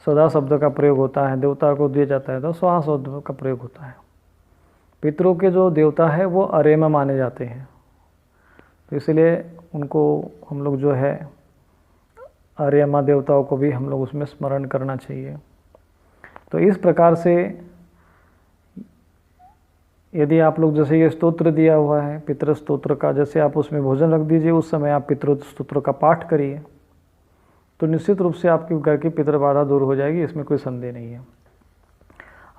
सदा शब्द का प्रयोग होता है। देवता को दिया जाता है तो स्वाहा शब्द का प्रयोग होता है। पितरों के जो देवता है वो अरेमा माने जाते हैं, तो इसलिए उनको हम लोग जो है आर्यमा देवताओं को भी हम लोग उसमें स्मरण करना चाहिए। तो इस प्रकार से यदि आप लोग जैसे ये स्तोत्र दिया हुआ है पितृ स्तोत्र का, जैसे आप उसमें भोजन रख दीजिए, उस समय आप पितृ स्तोत्र का पाठ करिए तो निश्चित रूप से आपके घर की पितृ बाधा दूर हो जाएगी, इसमें कोई संदेह नहीं है।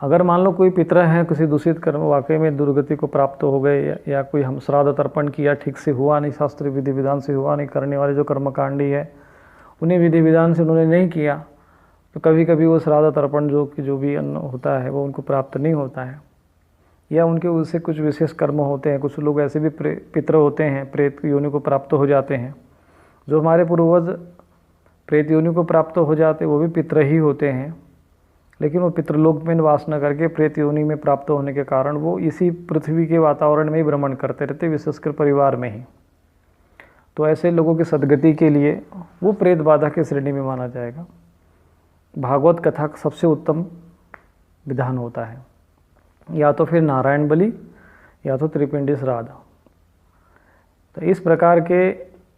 अगर मान लो कोई पितृ है किसी दूषित कर्म वाकई में दुर्गति को प्राप्त हो गए, या कोई हम श्राद्ध तर्पण किया ठीक से हुआ नहीं, शास्त्रीय विधि विधान से हुआ नहीं, करने वाले जो कर्मकांडी है उन्हें विधि विधान से उन्होंने नहीं किया, तो कभी कभी वो श्राद्ध तर्पण जो भी अन्न होता है वो उनको प्राप्त नहीं होता है, या उनके उससे कुछ विशेष कर्म होते हैं। कुछ लोग ऐसे भी पितृ होते हैं प्रेत योनि को प्राप्त हो जाते हैं। जो हमारे पूर्वज प्रेत योनि को प्राप्त हो जाते वो भी पितृ ही होते हैं, लेकिन वो पितृलोक में निवास न करके प्रेत योनि में प्राप्त होने के कारण वो इसी पृथ्वी के वातावरण में ही भ्रमण करते रहते, विशेषकर परिवार में ही। तो ऐसे लोगों की सद्गति के लिए वो प्रेत बाधा की श्रेणी में माना जाएगा। भागवत कथा सबसे उत्तम विधान होता है, या तो फिर नारायण बलि या तो त्रिपिंडी श्राद्ध। तो इस प्रकार के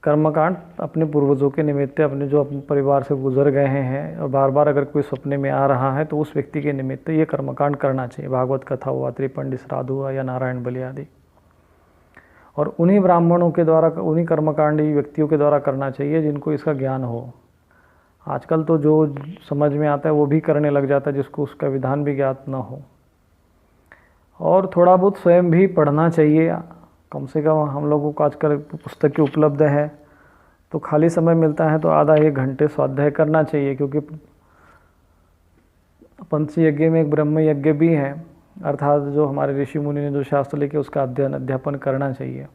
कर्मकांड अपने पूर्वजों के निमित्त, अपने जो अपने परिवार से गुजर गए हैं और बार बार अगर कोई सपने में आ रहा है तो उस व्यक्ति के निमित्त ये कर्मकांड करना चाहिए। भागवत कथा हुआ, त्रिपिंडी श्राद्ध हुआ या नारायण बलि आदि, और उन्हीं ब्राह्मणों के द्वारा, उन्हीं कर्मकांडी व्यक्तियों के द्वारा करना चाहिए जिनको इसका ज्ञान हो। आजकल तो जो समझ में आता है वो भी करने लग जाता है जिसको उसका विधान भी ज्ञात न हो। और थोड़ा बहुत स्वयं भी पढ़ना चाहिए, कम से कम हम लोगों को आजकल पुस्तकें उपलब्ध है तो खाली समय मिलता है तो आधा एक घंटे स्वाध्याय करना चाहिए, क्योंकि पंच यज्ञ में एक ब्रह्म यज्ञ भी है, अर्थात जो हमारे ऋषि मुनि ने जो शास्त्र लिखे उसका अध्यापन करना चाहिए।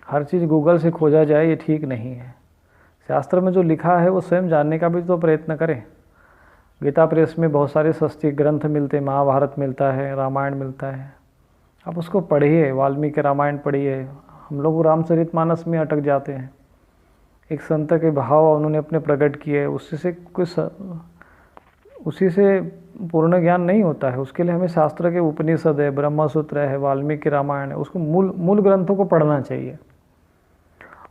हर चीज़ गूगल से खोजा जाए ये ठीक नहीं है। शास्त्र में जो लिखा है वो स्वयं जानने का भी तो प्रयत्न करें। गीता प्रेस में बहुत सारे सस्ती ग्रंथ मिलते हैं, महाभारत मिलता है, रामायण मिलता है, आप उसको पढ़िए। वाल्मीकि रामायण पढ़िए। हम लोग रामचरितमानस में अटक जाते हैं। एक संत के भाव उन्होंने अपने प्रकट किए, उसी से पूर्ण ज्ञान नहीं होता है। उसके लिए हमें शास्त्र के उपनिषद है, ब्रह्मसूत्र है, वाल्मीकि रामायण है, उसको मूल ग्रंथों को पढ़ना चाहिए।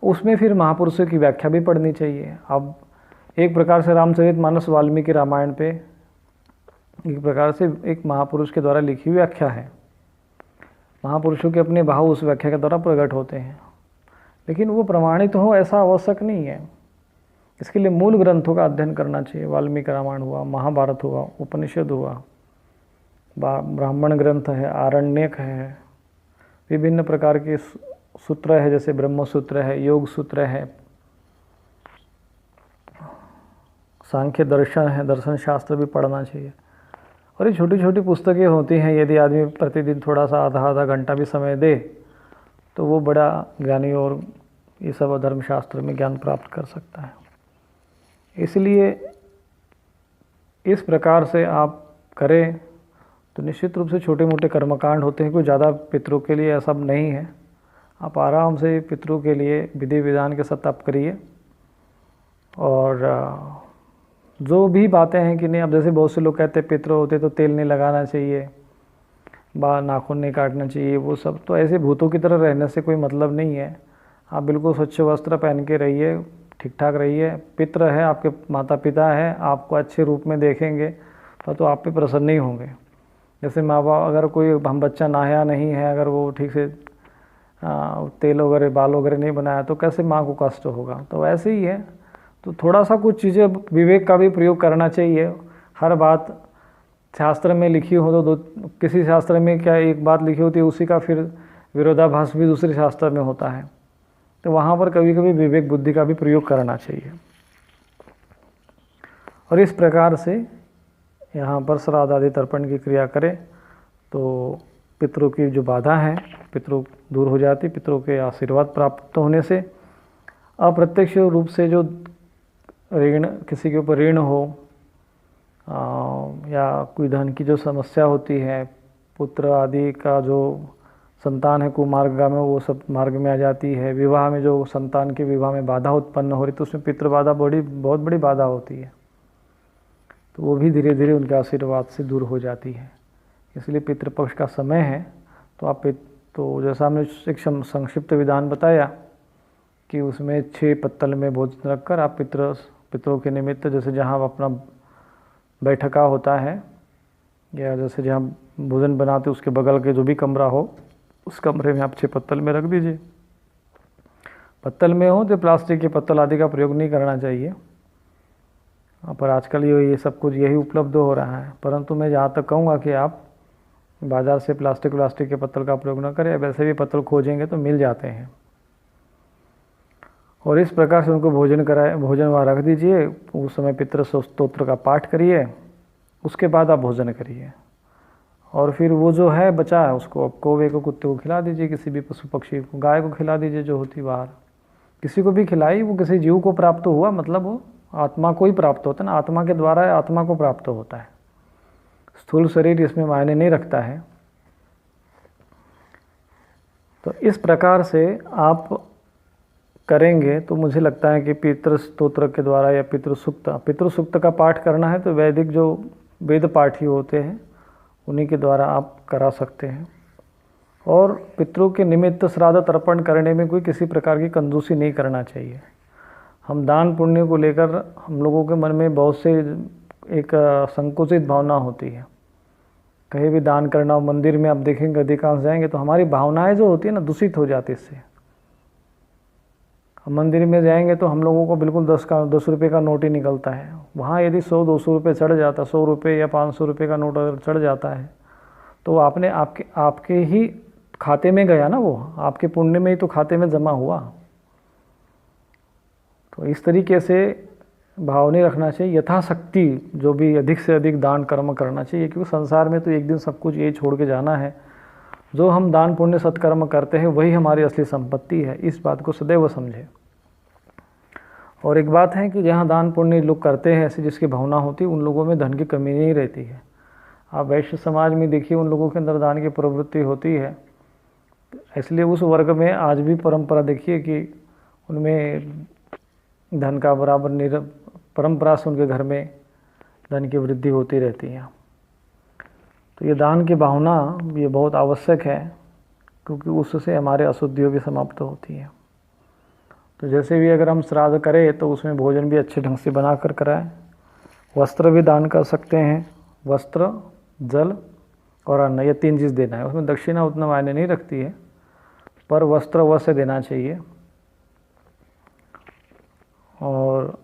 उसमें फिर महापुरुषों की व्याख्या भी पढ़नी चाहिए। अब एक प्रकार से रामचरितमानस वाल्मीकि रामायण पे एक प्रकार से एक महापुरुष के द्वारा लिखी हुई व्याख्या है। महापुरुषों के अपने भाव उस व्याख्या के द्वारा प्रकट होते हैं, लेकिन वो प्रमाणित हो ऐसा आवश्यक नहीं है। इसके लिए मूल ग्रंथों का अध्ययन करना चाहिए। वाल्मीकि रामायण हुआ, महाभारत हुआ, उपनिषद हुआ, ब्राह्मण ग्रंथ है, आरण्यक है, विभिन्न प्रकार के सूत्र है, जैसे ब्रह्म सूत्र है, योग सूत्र है, सांख्य दर्शन है, दर्शन शास्त्र भी पढ़ना चाहिए। और ये छोटी छोटी पुस्तकें होती हैं, यदि आदमी प्रतिदिन थोड़ा सा आधा घंटा भी समय दे तो वो बड़ा ज्ञानी और ये सब धर्मशास्त्र में ज्ञान प्राप्त कर सकता है। इसलिए इस प्रकार से आप करें तो निश्चित रूप से छोटे मोटे कर्मकांड होते हैं, कोई ज़्यादा पितरों के लिए ऐसा नहीं है। आप आराम से पितरों के लिए विधि विधान के साथ तप करिए। और जो भी बातें हैं कि नहीं, अब जैसे बहुत से लोग कहते हैं पितर होते तो तेल नहीं लगाना चाहिए, नाखून नहीं काटना चाहिए, वो सब तो ऐसे भूतों की तरह रहने से कोई मतलब नहीं है। आप बिल्कुल स्वच्छ वस्त्र पहन के रहिए, ठीक ठाक रहिए। पितर है, आपके माता पिता है, आपको अच्छे रूप में देखेंगे तो आप पे प्रसन्न ही होंगे। जैसे माँ बाप, अगर कोई हम बच्चा नहाया नहीं है, अगर वो ठीक से तेल वगैरह बाल वगैरह नहीं बनाया तो कैसे माँ को कष्ट होगा। तो ऐसे ही है, तो थोड़ा सा कुछ चीज़ें विवेक का भी प्रयोग करना चाहिए। हर बात शास्त्र में लिखी हो तो किसी शास्त्र में क्या एक बात लिखी होती है उसी का फिर विरोधाभास भी दूसरे शास्त्र में होता है, तो वहाँ पर कभी कभी विवेक बुद्धि का भी प्रयोग करना चाहिए। और इस प्रकार से यहाँ पर श्राद्ध आदि तर्पण की क्रिया करें तो पितरों की जो बाधा है पितरों दूर हो जाती, पितरों के आशीर्वाद प्राप्त होने से। अप्रत्यक्ष रूप से जो ऋण, किसी के ऊपर ऋण हो या कोई धन की जो समस्या होती है, पुत्र आदि का जो संतान है कुमार्ग में, वो सब मार्ग में आ जाती है। विवाह में जो संतान के विवाह में बाधा उत्पन्न हो रही, तो उसमें पितृ बाधा बहुत बड़ी बाधा होती है, तो वो भी धीरे धीरे उनके आशीर्वाद से दूर हो जाती है। इसलिए पितृपक्ष का समय है तो आप तो जैसा हमने एक संक्षिप्त विधान बताया कि उसमें 6 पत्तल में भोजन रखकर आप पितरों के निमित्त, जैसे जहाँ अपना बैठका होता है या जैसे जहाँ भोजन बनाते उसके बगल के जो भी कमरा हो, उस कमरे में आप 6 पत्तल में रख दीजिए। पत्तल में हो तो प्लास्टिक के पत्तल आदि का प्रयोग नहीं करना चाहिए, पर आजकल ये सब कुछ यही उपलब्ध हो रहा है। परंतु मैं जहाँ तक कहूँगा कि आप बाज़ार से प्लास्टिक के पत्तल का प्रयोग न करें, वैसे भी पत्तल खोजेंगे तो मिल जाते हैं। और इस प्रकार से उनको भोजन वहाँ रख दीजिए। उस समय पितृ स्तोत्र का पाठ करिए, उसके बाद आप भोजन करिए। और फिर वो जो है बचा है उसको आप कौवे को, कुत्ते को खिला दीजिए, किसी भी पशु पक्षी को, गाय को खिला दीजिए जो होती बाहर, किसी को भी खिलाई। वो किसी जीव को प्राप्त हुआ, मतलब वो आत्मा को ही प्राप्त होता है ना, आत्मा के द्वारा आत्मा को प्राप्त होता है। स्थूल शरीर इसमें मायने नहीं रखता है। तो इस प्रकार से आप करेंगे तो मुझे लगता है कि पितृ स्तोत्र के द्वारा या पितृ सूक्त का पाठ करना है तो वैदिक जो वेद पाठी होते हैं उन्हीं के द्वारा आप करा सकते हैं। और पितरों के निमित्त श्राद्ध तर्पण करने में कोई किसी प्रकार की कंजूसी नहीं करना चाहिए। हम दान पुण्य को लेकर हम लोगों के मन में बहुत से एक संकुचित भावना होती है। कहीं भी दान करना हो, मंदिर में आप देखेंगे अधिकांश जाएंगे तो हमारी भावनाएं जो होती है ना दूषित हो जाती इससे। मंदिर में जाएंगे तो हम लोगों को बिल्कुल 10 रुपये का नोट ही निकलता है। वहाँ यदि 100-200 रुपये चढ़ जाता, 100 रुपये या 500 रुपये का नोट अगर चढ़ जाता है तो आपने आपके ही खाते में गया ना, वो आपके पुण्य में ही तो खाते में जमा हुआ। तो इस तरीके से भाव नहीं रखना चाहिए। यथाशक्ति जो भी अधिक से अधिक दान कर्म करना चाहिए, क्योंकि संसार में तो एक दिन सब कुछ यही छोड़ के जाना है। जो हम दान पुण्य सत्कर्म करते हैं वही हमारी असली संपत्ति है, इस बात को सदैव समझें। और एक बात है कि जहाँ दान पुण्य लोग करते हैं ऐसी जिसकी भावना होती है उन लोगों में धन की कमी नहीं रहती है। आप वैश्य समाज में देखिए उन लोगों के अंदर दान की प्रवृत्ति होती है, इसलिए उस वर्ग में आज भी परंपरा देखिए कि उनमें धन का बराबर परंपरा से उनके घर में धन की वृद्धि होती रहती है। तो ये दान की भावना ये बहुत आवश्यक है, क्योंकि उससे हमारे अशुद्धियों भी समाप्त होती है। तो जैसे भी अगर हम श्राद्ध करें तो उसमें भोजन भी अच्छे ढंग से बना कर कराएं। वस्त्र भी दान कर सकते हैं, वस्त्र, जल और अन्न, ये 3 चीज़ देना है। उसमें दक्षिणा उतना मायने नहीं रखती है, पर वस्त्र अवश्य देना चाहिए। और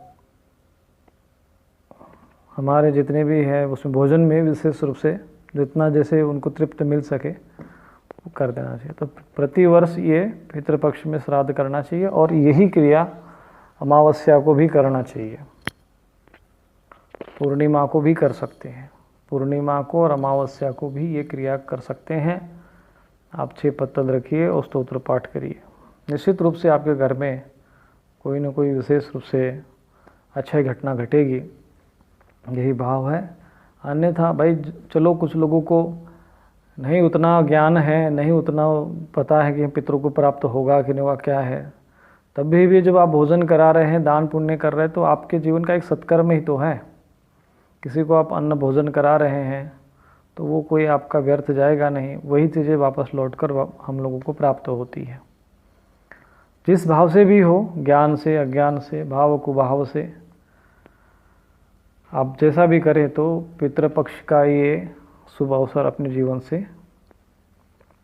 हमारे जितने भी है उसमें भोजन में विशेष रूप से जितना जैसे उनको तृप्त मिल सके वो कर देना चाहिए। तो प्रति वर्ष ये पितृपक्ष में श्राद्ध करना चाहिए और यही क्रिया अमावस्या को भी करना चाहिए। पूर्णिमा को भी कर सकते हैं, पूर्णिमा को और अमावस्या को भी ये क्रिया कर सकते हैं। आप 6 पत्तल रखिए और स्तोत्र पाठ करिए। निश्चित रूप से आपके घर में कोई न कोई विशेष रूप से अच्छी घटना घटेगी, यही भाव है। अन्यथा भाई चलो कुछ लोगों को नहीं उतना ज्ञान है, नहीं उतना पता है कि पितरों को प्राप्त होगा कि नहीं होगा क्या है, तब भी जब आप भोजन करा रहे हैं, दान पुण्य कर रहे हैं, तो आपके जीवन का एक सत्कर्म ही तो है। किसी को आप अन्न भोजन करा रहे हैं तो वो कोई आपका व्यर्थ जाएगा नहीं, वही चीज़ें वापस लौटकर हम लोगों को प्राप्त होती है। जिस भाव से भी हो, ज्ञान से, अज्ञान से, भाव कुभाव से, आप जैसा भी करें तो पितृपक्ष का ये शुभ अवसर अपने जीवन से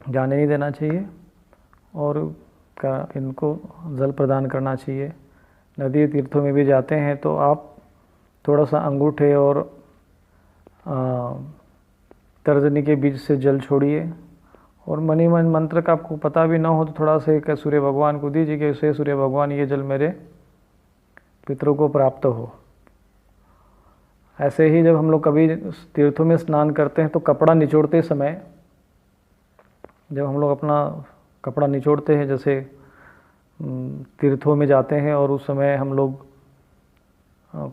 जाने नहीं देना चाहिए और इनको जल प्रदान करना चाहिए। नदी तीर्थों में भी जाते हैं तो आप थोड़ा सा अंगूठे और तर्जनी के बीच से जल छोड़िए और मनी मन मंत्र का आपको पता भी ना हो तो थोड़ा सा सूर्य भगवान को दीजिए कि उसे सूर्य भगवान ये जल मेरे पितरों को प्राप्त हो। ऐसे ही जब हम लोग कभी तीर्थों में स्नान करते हैं तो कपड़ा निचोड़ते समय जब हम लोग अपना कपड़ा निचोड़ते हैं, जैसे तीर्थों में जाते हैं और उस समय हम लोग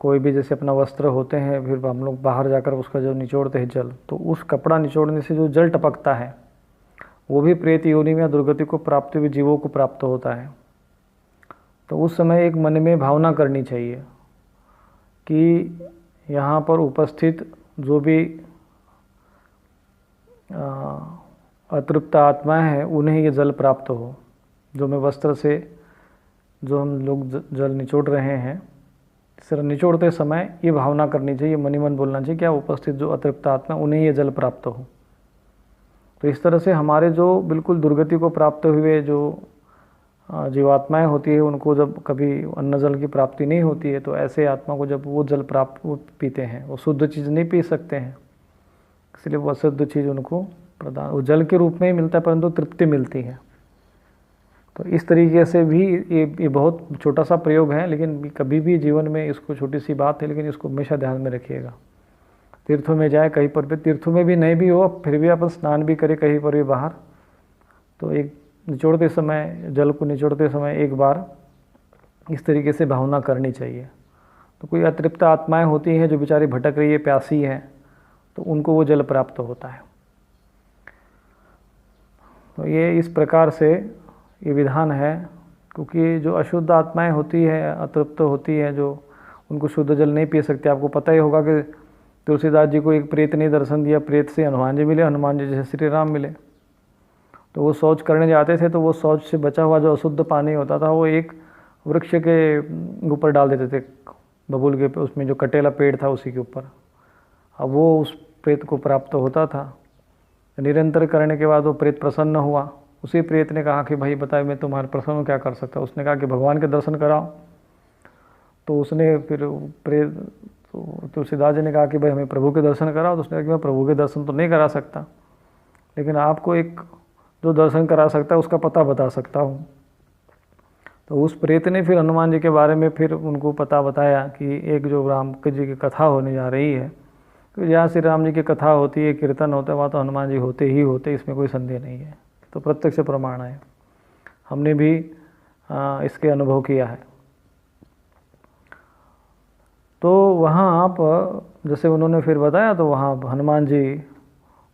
कोई भी जैसे अपना वस्त्र होते हैं, फिर हम लोग बाहर जाकर उसका जो निचोड़ते हैं जल, तो उस कपड़ा निचोड़ने से जो जल टपकता है वो भी प्रेत योनि में दुर्गति को प्राप्त हुए जीवों को प्राप्त होता है। तो उस समय एक मन में भावना करनी चाहिए कि यहाँ पर उपस्थित जो भी अतृप्त आत्माएं हैं उन्हें ये जल प्राप्त हो। जो मैं वस्त्र से जो हम लोग जल निचोड़ रहे हैं, इस तरह निचोड़ते समय ये भावना करनी चाहिए, मन ही मन बोलना चाहिए क्या उपस्थित जो अतृप्त आत्मा उन्हें ये जल प्राप्त हो। तो इस तरह से हमारे जो बिल्कुल दुर्गति को प्राप्त हुए जो जीवात्माएं होती है, उनको जब कभी अन्न जल की प्राप्ति नहीं होती है, तो ऐसे आत्मा को जब वो जल प्राप्त वो पीते हैं, वो शुद्ध चीज़ नहीं पी सकते हैं, इसलिए वो अशुद्ध चीज़ उनको प्रदान वो जल के रूप में ही मिलता है, परंतु तृप्ति मिलती है। तो इस तरीके से भी ये बहुत छोटा सा प्रयोग है, लेकिन कभी भी जीवन में इसको छोटी सी बात है, लेकिन इसको हमेशा ध्यान में रखिएगा। तीर्थों में जाए, कहीं पर भी, तीर्थों में भी नहीं भी हो, फिर भी अपन स्नान भी करें कहीं पर भी बाहर, तो एक निचोड़ते समय, जल को निचोड़ते समय एक बार इस तरीके से भावना करनी चाहिए। तो कोई अतृप्त आत्माएं होती हैं जो बेचारी भटक रही है, प्यासी है, तो उनको वो जल प्राप्त होता है। तो ये इस प्रकार से ये विधान है, क्योंकि जो अशुद्ध आत्माएं होती है, अतृप्त होती है, जो उनको शुद्ध जल नहीं पी सकते। आपको पता ही होगा कि तुलसीदास जी को एक प्रेत ने दर्शन दिया, प्रेत से हनुमान जी मिले, हनुमान जी जैसे श्री राम मिले। तो वो शौच करने जाते थे, तो वो शौच से बचा हुआ जो अशुद्ध पानी होता था वो एक वृक्ष के ऊपर डाल देते थे, बबूल के उसमें जो कटेला पेड़ था उसी के ऊपर। अब वो उस प्रेत को प्राप्त होता था। निरंतर करने के बाद वो प्रेत प्रसन्न हुआ। उसी प्रेत ने कहा कि भाई बताए मैं तुम्हारे प्रसन्न क्या कर सकता। उसने कहा कि भगवान के दर्शन कराओ। तो उसने फिर प्रेत तो तुलसीदास जी ने कहा कि भाई हमें प्रभु के दर्शन कराओ। तो उसने कहा कि मैं प्रभु के दर्शन तो नहीं करा सकता, लेकिन आपको एक जो दर्शन करा सकता है उसका पता बता सकता हूँ। तो उस प्रेत ने फिर हनुमान जी के बारे में फिर उनको पता बताया कि एक जो राम जी की कथा होने जा रही है, तो जहाँ श्री राम जी की कथा होती है, कीर्तन होता है, वहाँ तो हनुमान जी होते ही होते, इसमें कोई संदेह नहीं है। तो प्रत्यक्ष प्रमाण है, हमने भी इसके अनुभव किया है। तो वहाँ आप जैसे उन्होंने फिर बताया, तो वहाँ हनुमान जी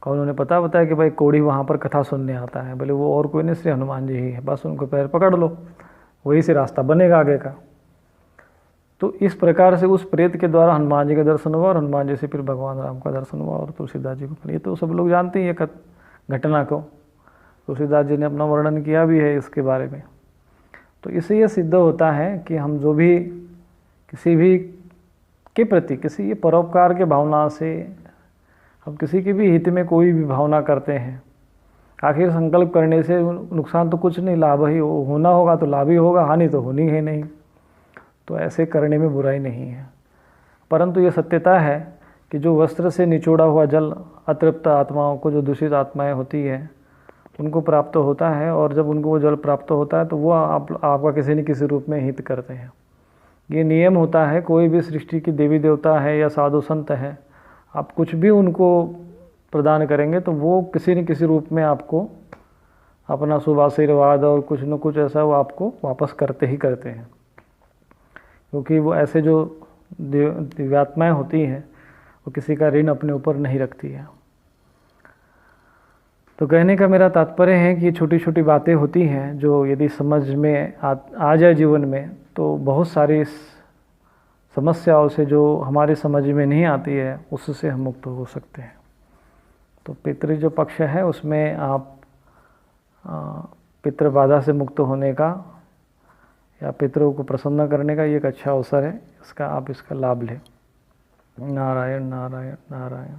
का उन्होंने पता बताया कि भाई कोढ़ी वहाँ पर कथा सुनने आता है। बोले वो और कोई नहीं, श्री हनुमान जी ही है, बस उनको पैर पकड़ लो, वहीं से रास्ता बनेगा आगे का। तो इस प्रकार से उस प्रेत के द्वारा हनुमान जी का दर्शन हुआ और हनुमान जी से फिर भगवान राम का दर्शन हुआ और तुलसीदास जी को। ये तो सब लोग जानते हैं ये घटना को, तुलसीदास जी ने अपना वर्णन किया भी है इसके बारे में। तो इससे ये सिद्ध होता है कि हम जो भी किसी भी के प्रति किसी परोपकार के भावना से हम किसी के भी हित में कोई भी भावना करते हैं, आखिर संकल्प करने से नुकसान तो कुछ नहीं, लाभ ही होना होगा तो लाभ ही होगा, हानि तो होनी है नहीं। तो ऐसे करने में बुराई नहीं है, परंतु ये सत्यता है कि जो वस्त्र से निचोड़ा हुआ जल अतृप्त आत्माओं को, जो दूषित आत्माएं होती है, उनको प्राप्त होता है। और जब उनको वो जल प्राप्त होता है तो वो आपका किसी न किसी रूप में हित करते हैं। ये नियम होता है, कोई भी सृष्टि की देवी देवता है या साधु संत है, आप कुछ भी उनको प्रदान करेंगे तो वो किसी न किसी रूप में आपको अपना शुभ आशीर्वाद और कुछ न कुछ ऐसा वो आपको वापस करते ही करते हैं, क्योंकि वो ऐसे जो दिव्यात्माएं होती हैं वो किसी का ऋण अपने ऊपर नहीं रखती है। तो कहने का मेरा तात्पर्य है कि छोटी छोटी बातें होती हैं जो यदि समझ में आ जाए जीवन में, तो बहुत सारी समस्याओं से जो हमारी समझ में नहीं आती है उससे हम मुक्त हो सकते हैं। तो पितृ जो पक्ष है उसमें आप पितृ बाधा से मुक्त होने का या पितरों को प्रसन्न करने का ये एक अच्छा अवसर है, इसका आप इसका लाभ लें। नारायण नारायण नारायण।